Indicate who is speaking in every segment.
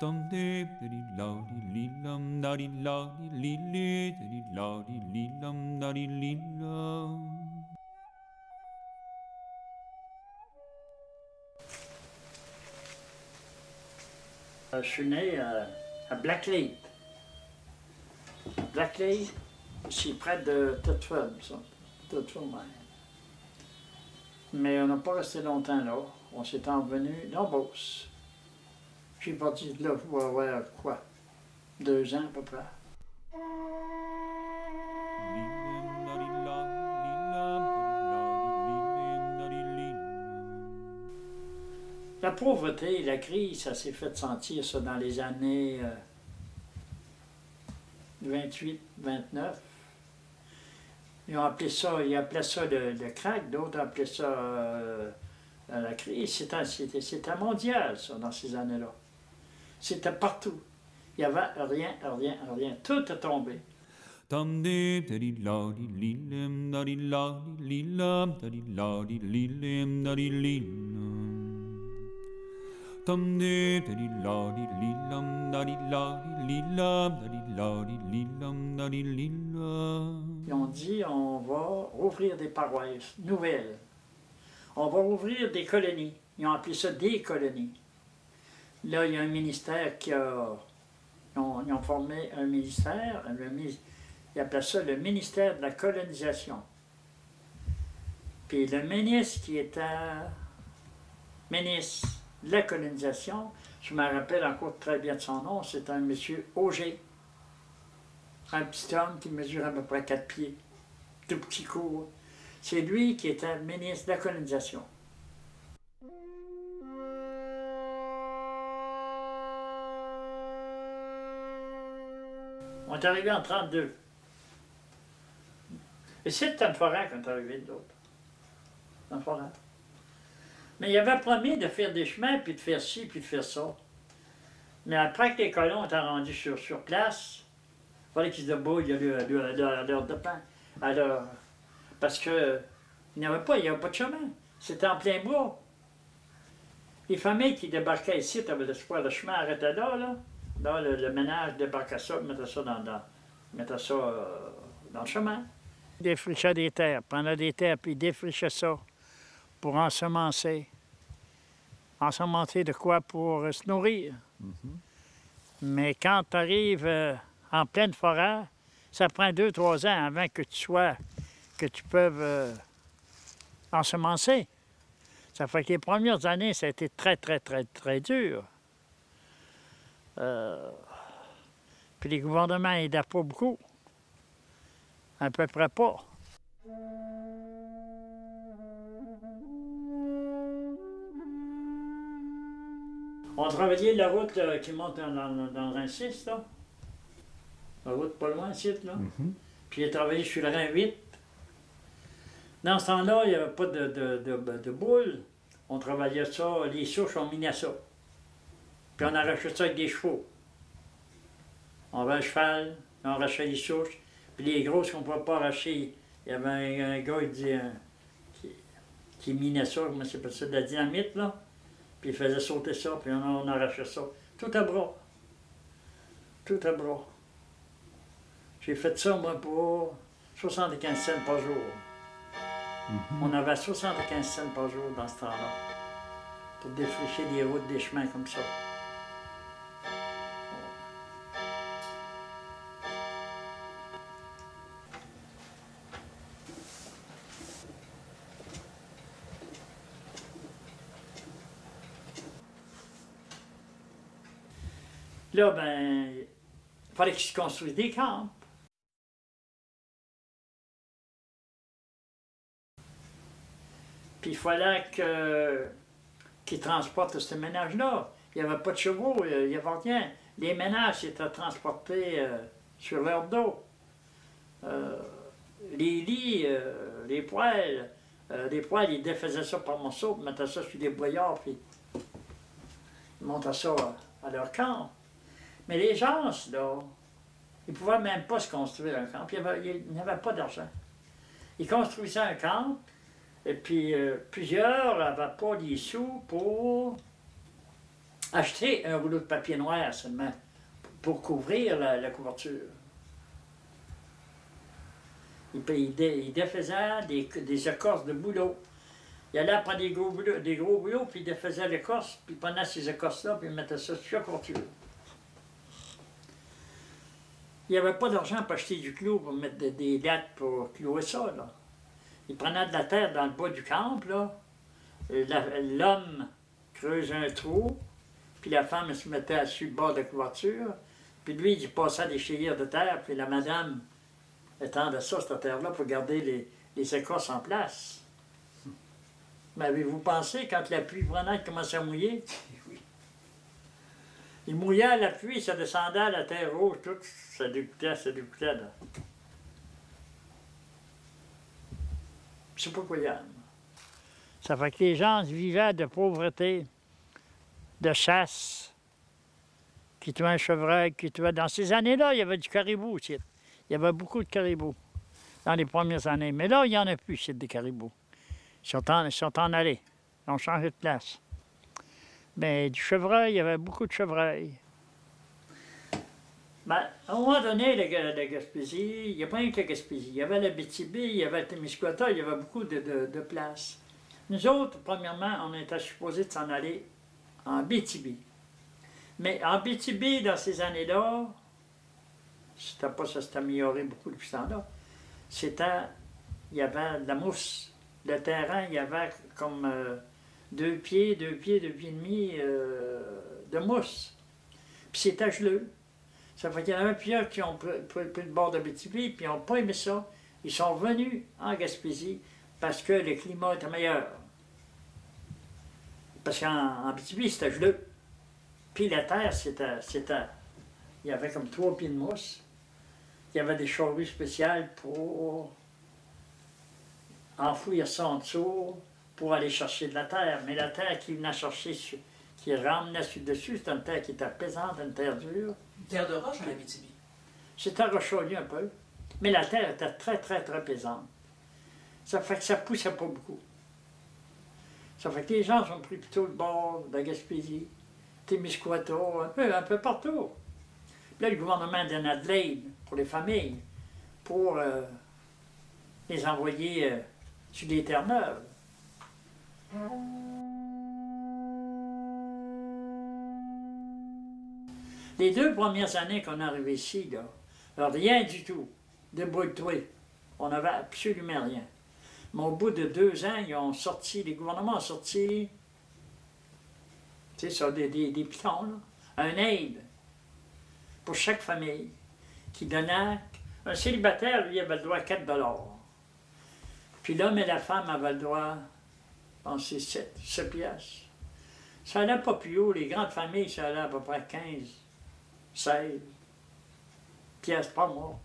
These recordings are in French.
Speaker 1: Dum dee diddy lawdy lee lum daddy lawdy lee lee diddy lawdy lee lum daddy lee lum.
Speaker 2: Je suis né à Blacklead. Blacklead, c'est près de Thetford, ça. Thetford, ouais. Mais on n'a pas resté longtemps là. On s'est envenu dans Beauce. Je suis parti de là pour avoir quoi? 2 ans à peu près. La pauvreté, la crise, ça s'est fait sentir ça dans les années 28, 29. Ils appelaient ça le crack, d'autres appelaient ça la crise. C'était mondial, ça, dans ces années-là. C'était partout. Il n'y avait rien. Tout est tombé.
Speaker 1: Ils
Speaker 2: ont dit, on va ouvrir des paroisses nouvelles. On va ouvrir des colonies. Ils ont appelé ça des colonies. Là, il y a un ministère qui a... Ils ont formé un ministère, ils appelaient ça le ministère de la colonisation. Puis le ministre qui était ministre de la colonisation, je me rappelle encore très bien de son nom, c'est un monsieur Auger. Un petit homme qui mesure à peu près 4 pieds, tout petit court. C'est lui qui était ministre de la colonisation. On est arrivé en 1932. Et c'est le forêt qu'on est arrivé de l'autre. Dans le forêt. Mais il avait promis de faire des chemins, puis de faire ci, puis de faire ça. Mais après que les colons étaient rendus sur place, il fallait qu'ils se débrouillent à l'heure de pain. Parce qu'il n'y avait pas de chemin. C'était en plein bois. Les familles qui débarquaient ici avaient l'espoir, le chemin arrêtait là. Là, le ménage débarquait ça, mettait ça dans le chemin. Ils défrichaient des terres, prenaient des terres, puis ils défrichaient ça pour ensemencer. Ensemencer de quoi? Pour se nourrir. Mais quand tu arrives en pleine forêt, ça prend 2-3 ans avant que tu peux ensemencer. Ça fait que les premières années, ça a été très dur. Puis les gouvernements n'aidaient pas beaucoup. À peu près pas. On travaillait la route qui monte dans le Rhin 6, là. La route pas loin ici, là. Puis j'ai travaillé sur le Rhin 8. Dans ce temps-là, il n'y avait pas de boule. On travaillait ça, les souches, on minait ça. Puis on arrachait ça avec des chevaux. On avait un cheval, on arrachait les souches. Puis les grosses qu'on ne pouvait pas arracher, il y avait un gars qui minait ça, comment c'est ça, de la dynamite, là. Puis il faisait sauter ça, puis on arrachait ça. Tout à bras. Tout à bras. J'ai fait ça, moi, pour 75 cents par jour. On avait 75 cents par jour dans ce temps-là. Pour défricher des routes, des chemins comme ça. Là, ben, il fallait qu'ils se construisent des camps. Puis il fallait qu'ils transportent ce ménage-là. Il n'y avait pas de chevaux, il n'y avait rien. Les ménages étaient transportés sur leur dos. Les lits, les poêles, ils défaisaient ça par morceaux, ils mettaient ça sur des boyards, puis ils montaient ça à leur camp. Mais les gens, là, ils ne pouvaient même pas se construire un camp, il n'y avait pas d'argent. Ils construisaient un camp, et puis plusieurs n'avaient pas les sous pour acheter un rouleau de papier noir seulement pour couvrir la couverture. Il défaisait des écorces de bouleau. Il allait prendre des gros bouleaux, puis il défaisait l'écorce, puis il prenait ces écorces-là, puis il mettait ça sur la couverture. Il n'y avait pas d'argent pour acheter du clou, pour mettre des lattes pour clouer ça, là. Il prenait de la terre dans le bas du camp, là. L'homme creusait un trou, puis la femme elle se mettait sur le bord de la couverture, puis lui, il passait des chélières de terre, puis la madame étendait ça, cette terre-là, pour garder les écorces en place. Mais avez-vous pensé, quand la pluie prenait, commençait à mouiller? Oui. Il mouillait à la pluie, ça descendait à la terre rouge, tout, ça dégoûtait, là. C'est pas croyable. Ça fait que les gens vivaient de pauvreté, de chasse, qui tuaient un chevreuil, qui tuaient... Dans ces années-là, il y avait du caribou aussi. Il y avait beaucoup de caribous dans les premières années. Mais là, il n'y en a plus, c'est des caribous. Ils sont en allés. Ils ont changé de place. Mais du chevreuil, il y avait beaucoup de chevreuils. Ben, à un moment donné, la Gaspésie, il n'y a pas rien que la Gaspésie. Il y avait la Abitibi, il y avait le Témiscouata, il y avait beaucoup de places. Nous autres, premièrement, on était supposés de s'en aller en Abitibi. Mais en Abitibi, dans ces années-là, ça s'est amélioré beaucoup depuis ce temps-là. Il y avait de la mousse. Le terrain, il y avait comme 2 pieds et demi de mousse. Puis c'était geleux. Ça fait qu'il y en avait plusieurs qui ont pris le bord de Abitibi, puis ils n'ont pas aimé ça. Ils sont venus en Gaspésie parce que le climat était meilleur. Parce qu'en Abitibi, c'était geleux. Puis la terre, il y avait comme 3 pieds de mousse. Il y avait des charrues spéciales pour enfouir ça en dessous, pour aller chercher de la terre. Mais la terre qui venait chercher, qui ramenait sur le dessus, c'était une terre qui était pesante, une terre dure.
Speaker 3: Une terre de roche en Abitibi?
Speaker 2: C'était rocheux un peu. Mais la terre était très pesante. Ça fait que ça poussait pas beaucoup. Ça fait que les gens ont pris plutôt le bord de la Gaspésie, Témiscouata, un peu partout. Puis là, le gouvernement donnait de l'aide pour les familles, pour les envoyer sur des terres neuves. Les 2 premières années qu'on est arrivé ici, là, rien du tout, débrouille-toi. On n'avait absolument rien. Mais au bout de 2 ans, les gouvernements ont sorti, tu sais ça, des pitons, là, un aide pour chaque famille, qui donnait, un célibataire, lui, avait le droit à 4 $. Puis l'homme et la femme avaient le droit, je pense, c'est 7 piastres. Ça allait pas plus haut, les grandes familles, ça allait à peu près 15, 16 piastres par mois.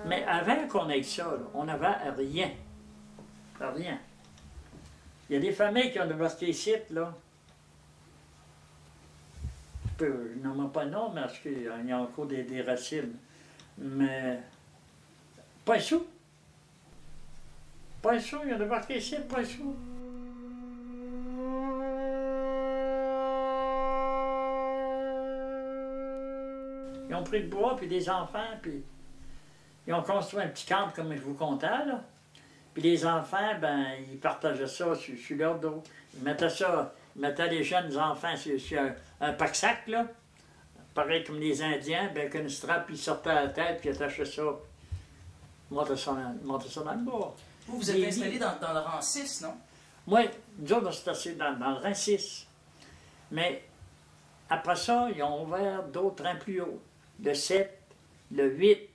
Speaker 2: Mais avant qu'on ait ça, là, on n'avait rien. Rien. Il y a des familles qui ont débarqué ici, là. Je n'en ai pas le nom, parce qu'il y a encore des racines. Mais pas un sou. Pas un sou, ils ont débarqué ici, pas un sou. Ils ont pris le bois, puis des enfants, puis ils ont construit un petit camp comme je vous contais, là. Puis les enfants, ben, ils partageaient ça sur leur dos. Ils mettaient les jeunes enfants sur un pack-sac, là. Pareil comme les Indiens, ben, avec une strap, ils sortaient à la tête, puis ils attachaient ça. Ils montaient ça dans le bois.
Speaker 3: Vous êtes installé dans le rang 6, non?
Speaker 2: Oui, nous autres, on s'est installés dans le rang 6. Mais après ça, ils ont ouvert d'autres rangs plus hauts. Le 7, le 8.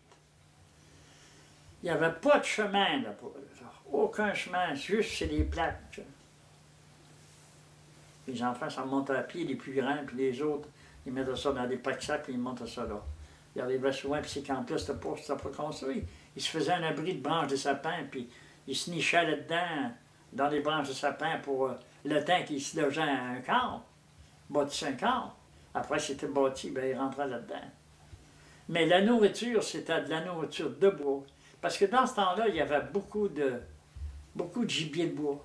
Speaker 2: Il n'y avait pas de chemin, là, aucun chemin, juste c'est des plaques. Les enfants s'en montent à pied, les plus grands, puis les autres, ils mettaient ça dans des pack-sacs et ils montaient ça là. Ils arrivaient souvent, puis ces camps-là, c'était pas construit. Ils se faisaient un abri de branches de sapin, puis ils se nichaient là-dedans, dans les branches de sapin, pour le temps qu'ils se logeaient à un camp, bâtissaient un camp. Après, c'était bâti, ben, ils rentraient là-dedans. Mais la nourriture, c'était de la nourriture de bois. Parce que dans ce temps-là, il y avait beaucoup de gibier de bois.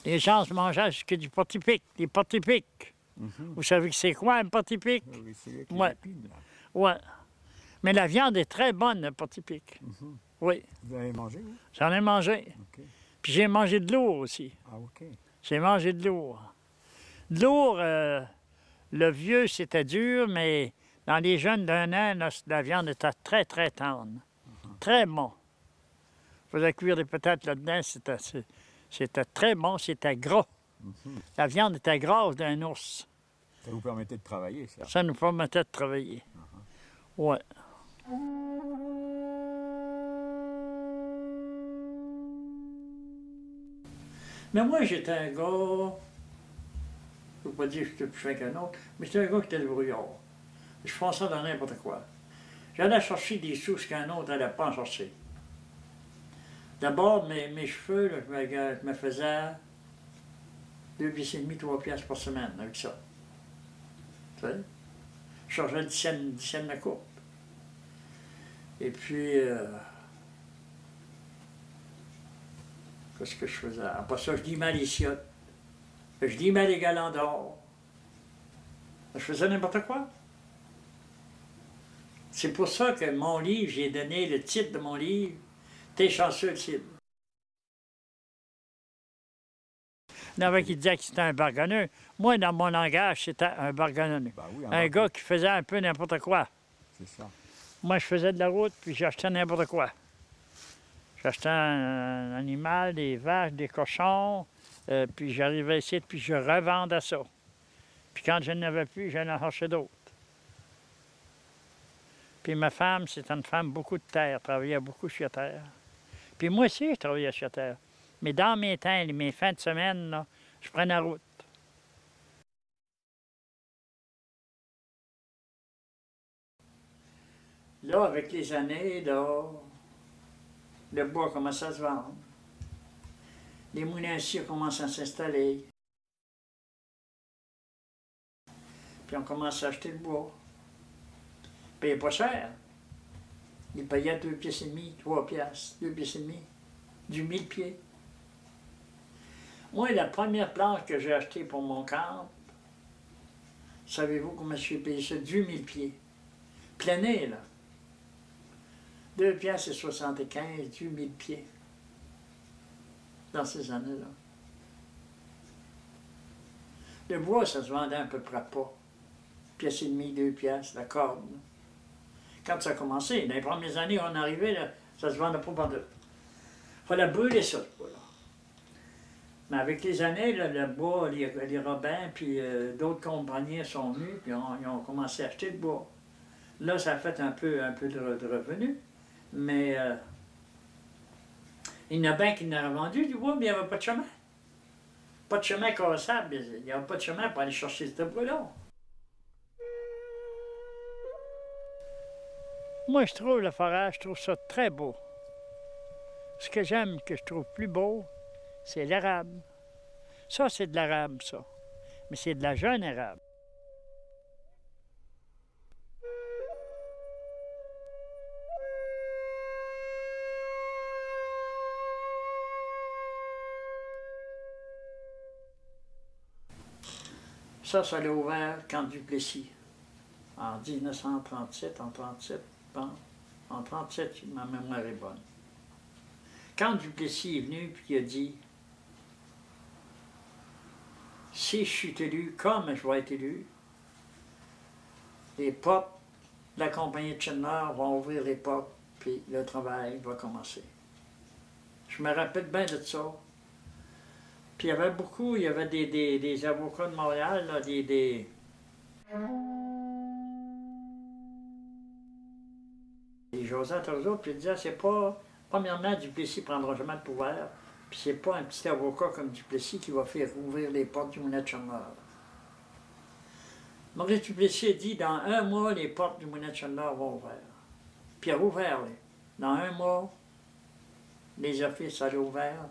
Speaker 2: Les gens se mangeaient jusqu'à du porc-épic, des porc-épics. Vous savez que c'est quoi, un porc-épic?
Speaker 1: Oui, c'est avec
Speaker 2: Ouais.
Speaker 1: les épines, là.
Speaker 2: Ouais. Mais la viande est très bonne, le porc-épic. Oui,
Speaker 1: Vous avez mangé, vous?
Speaker 2: j'en ai mangé.
Speaker 1: OK.
Speaker 2: Puis j'ai mangé de l'ours aussi.
Speaker 1: Ah, OK.
Speaker 2: J'ai mangé de l'ours. De l'ours, le vieux, c'était dur, mais dans les jeunes d'1 an, la viande était très, très tendre. Très bon. Il faisait cuire des patates là-dedans, c'était très bon, c'était gras. La viande était grasse d'un ours.
Speaker 1: Ça vous permettait de travailler, ça?
Speaker 2: Ça nous permettait de travailler. Ouais. Mais moi, j'étais un gars, je ne veux pas dire que j'étais plus fin qu'un autre, mais j'étais un gars qui était débrouillard. Je pensais dans n'importe quoi. J'allais chercher des sous qu'un autre n'allait pas en chercher. D'abord, mes cheveux, là, je me faisais 2,5 piastres, 3 piastres par semaine avec ça. Tu sais? Je chargeais 10 cents la coupe. Et puis, qu'est-ce que je faisais? Après ça, je limais les chiottes. Je limais les galons d'or. Je faisais n'importe quoi. C'est pour ça que mon livre, j'ai donné le titre de mon livre, « T'es chanceux, Sid ». Il y en avait qui disaient que c'était un bargonneux. Moi, dans mon langage, c'était un bargonneux.
Speaker 1: Ben oui,
Speaker 2: Un gars qui faisait un peu n'importe quoi.
Speaker 1: C'est ça.
Speaker 2: Moi, je faisais de la route, puis j'achetais n'importe quoi. J'achetais un animal, des vaches, des cochons, puis j'arrivais ici, puis je revendais ça. Puis quand je n'avais plus, j'en achetais d'autres. Puis ma femme, c'était une femme beaucoup de terre, travaillait beaucoup sur la terre. Puis moi aussi, je travaillais sur la terre. Mais dans mes temps, mes fins de semaine, là, je prenais la route. Là, avec les années, là, le bois commence à se vendre. Les moulins-ci commencent à s'installer. Puis on commence à acheter le bois. Ils payaient pas cher. Ils payaient 2,5 piastres, 3 piastres, 2,5 piastres, du 1000 pieds. Moi, la première planche que j'ai achetée pour mon camp, savez-vous comment j'ai payé ça? Du 1000 pieds. Plané, là. 2 piastres et 75, du 1000 pieds. Dans ces années-là. Le bois, ça se vendait à peu près pas. Pièce et demie, 2 piastres, la corde. Quand ça a commencé, dans les premières années où on arrivait, là, ça se vendait pas par deux. Il fallait brûler ça, ce bois-là. Mais avec les années, là, le bois, les Robins, puis d'autres compagnies sont venus, puis ils ont commencé à acheter le bois. Là, ça a fait un peu de revenus, mais il y en a bien qui n'avaient vendu du bois, mais il n'y avait pas de chemin. Pas de chemin carrossable, il n'y avait pas de chemin pour aller chercher ce bois-là. Moi, je trouve le forage, je trouve ça très beau. Ce que j'aime, que je trouve plus beau, c'est l'érable. Ça, c'est de l'érable, ça. Mais c'est de la jeune érable. Ça l'a ouvert quand Duplessis, en 1937, en 37, bon, en 37, ma mémoire est bonne. Quand Duplessis est venu puis il a dit « Si je suis élu comme je vais être élu, les portes de la compagnie de Schindler vont ouvrir les portes puis le travail va commencer. » Je me rappelle bien de ça. Puis il y avait des avocats de Montréal, là, des Joseph Torzo, puis ils disaient, c'est pas, premièrement, Duplessis ne prendra jamais le pouvoir, puis c'est pas un petit avocat comme Duplessis qui va faire ouvrir les portes du Moulin de Schindler. Maurice Duplessis a dit, dans 1 mois, les portes du Moulin de Schindler vont ouvrir. Puis il a ouvert, là. Dans 1 mois, les offices allaient ouvert.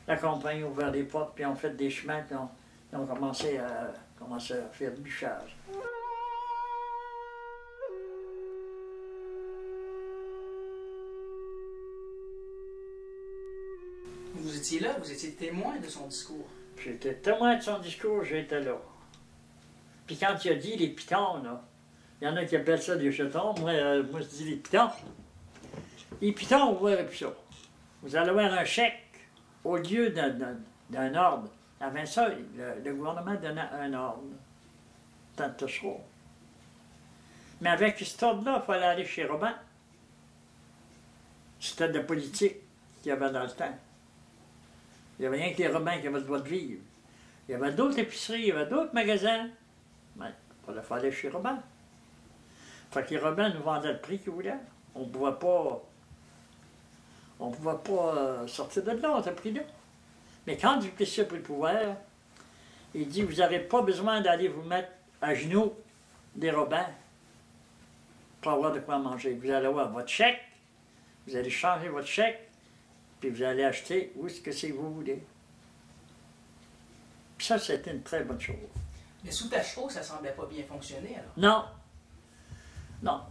Speaker 2: La compagnie a ouvert des portes, puis on fait des chemins, puis on a commencé à faire du bûchage.
Speaker 3: Vous étiez là, vous étiez témoin de son discours.
Speaker 2: J'étais témoin de son discours, j'étais là. Puis quand il a dit les pitons, là, il y en a qui appellent ça des jetons, moi je dis les pitons. Les pitons, vous verrez plus ça. Vous allez avoir un chèque au lieu d'un ordre. Avant ça, le gouvernement donnait un ordre. Tant de trop. Mais avec cet ordre-là, il fallait aller chez Robin. C'était de la politique qu'il y avait dans le temps. Il n'y avait rien que les Robins qui avaient le droit de vivre. Il y avait d'autres épiceries, il y avait d'autres magasins. Mais il fallait aller chez Robin. Fait que les Robins nous vendaient le prix qu'ils voulaient. On ne pouvait pas sortir de là à ce prix-là. Mais quand Duplessis a pris le pouvoir, il dit, vous n'avez pas besoin d'aller vous mettre à genoux des Robins pour avoir de quoi manger. Vous allez avoir votre chèque, vous allez changer votre chèque, puis vous allez acheter où est-ce que c'est que vous voulez. Puis ça, c'était une très bonne chose.
Speaker 3: Mais sous Tachereau, ça semblait pas bien fonctionner, alors?
Speaker 2: Non. Non.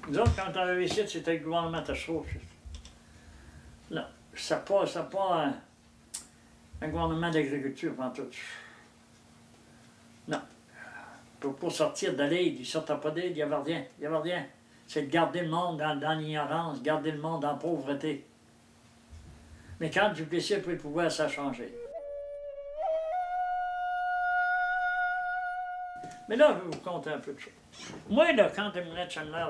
Speaker 2: Nous autres, quand on arrivait ici, c'était le gouvernement Tachereau. Non. C'est pas un gouvernement d'agriculture, en tout. Non. Pour sortir de l'aide, ils ne sortaient pas d'aide, il n'y avait rien. Il n'y avait rien. C'est de garder le monde dans l'ignorance, garder le monde en pauvreté. Mais quand Duplessis a pris le pouvoir, ça a changé. Mais là, je vais vous conter un peu de choses. Moi, là, quand Émile Chandler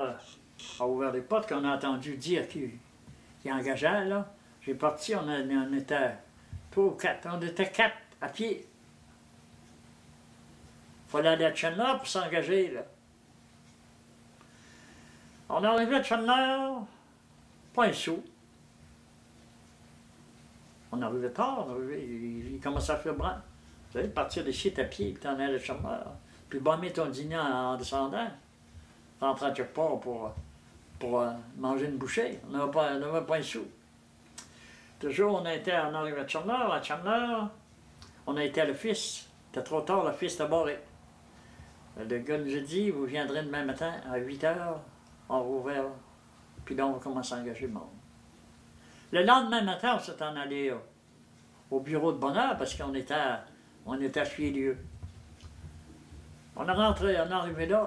Speaker 2: a ouvert les portes, qu'on a entendu dire qu'il engageait, là, j'ai parti, on était 3 ou 4, on était 4 à pied. Il fallait aller à Chandler pour s'engager, là. On est arrivé à Chandler, pas un sou. On arrivait tard, il commençait à faire brun. Vous savez, partir de chez à pied, puis t'en allais à Chandler. Puis bomber ton dîner en descendant, rentrer à quelque part pour manger une bouchée. On n'avait pas un sou. Toujours, on arrivait à Chandler, on a été à l'office. C'était trop tard, l'office était barré. Le gars nous a dit, vous viendrez demain matin à 8 h, on va ouvrir, puis là, on va commencer à engager le monde. Le lendemain matin, on s'est en allé au bureau de bonheur parce qu'on était à Chier-Lieu. On est arrivé là,